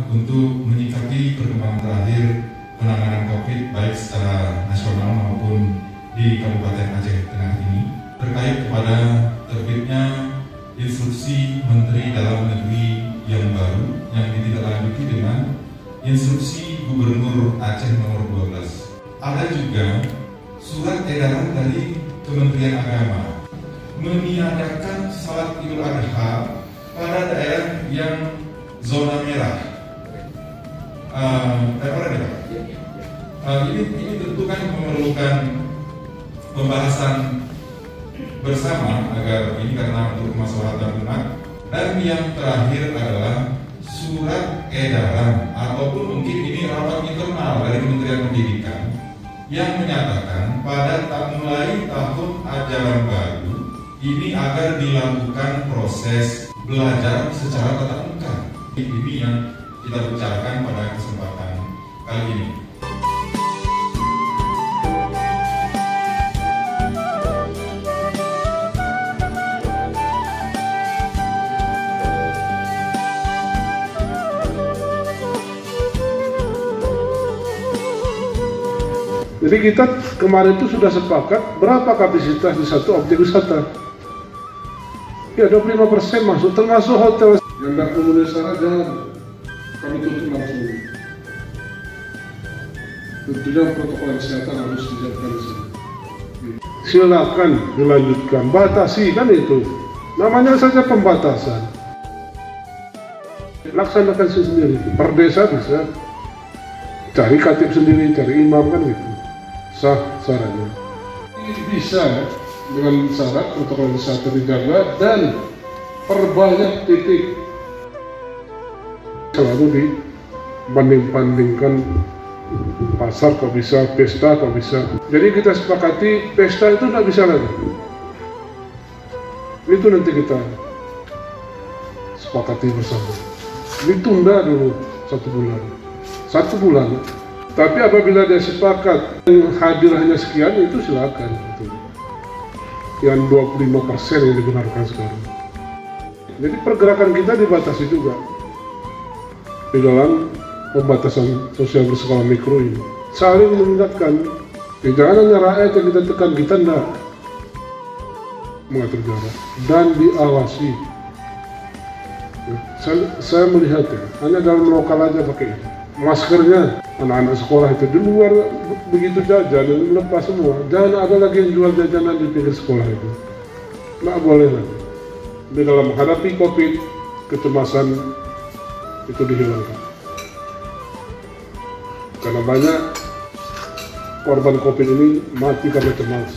untuk menyikapi perkembangan terakhir penanganan COVID baik secara nasional maupun di Kabupaten Aceh Tengah ini terkait kepada terbitnya Instruksi Menteri Dalam Negeri yang baru yang ditindaklanjuti dengan Instruksi Gubernur Aceh nomor 12. Ada juga surat edaran dari Kementerian Agama meniadakan salat Idul Adha pada daerah yang zona merah. Ini tentu kan memerlukan pembahasan bersama agar ini karena untuk kemaslahatan umat. Dan yang terakhir adalah surat edaran ataupun mungkin ini rapat internal dari Kementerian Pendidikan yang menyatakan pada mulai tahun ajaran baru ini agar dilakukan proses belajar secara tatap muka. Ini yang kita bicarakan pada kesempatan kali ini. Jadi kita kemarin itu sudah sepakat berapa kapasitas di satu objek wisata. Ya 25% masuk, termasuk hotel. Yang tidak memenuhi syarat jangan kami tutup langsung. Tentunya protokol kesehatan harus disiapkan di sini. Silakan dilanjutkan, batasi kan itu. Namanya saja pembatasan. Laksanakan sendiri, per desa bisa. Cari khatib sendiri, cari imam kan gitu. Sah caranya. Bisa ya, dengan syarat protokol kesehatan dijaga dan perbanyak titik. Selalu dibanding-bandingkan pasar kok bisa, pesta kok bisa. Jadi kita sepakati pesta itu tidak bisa lagi. Itu nanti kita sepakati bersama. Ditunda dulu 1 bulan. 1 bulan. Tapi apabila dia sepakat yang hadir hanya sekian, itu silakan. Yang 25% yang dibenarkan sekarang. Jadi pergerakan kita dibatasi juga di dalam pembatasan sosial berskala mikro ini. Saling mengingatkan, jangan hanya rakyat yang kita tekan, kita tidak mengatur jarak dan diawasi. Saya melihat ya, hanya dalam lokal aja pakai ini. Maskernya, anak-anak sekolah itu di luar begitu jajan, lepas semua. Jangan ada lagi yang jual jajanan di pinggir sekolah itu. Nggak boleh lagi. Di dalam menghadapi COVID, kecemasan itu dihilangkan. Karena banyak korban COVID ini mati karena cemas.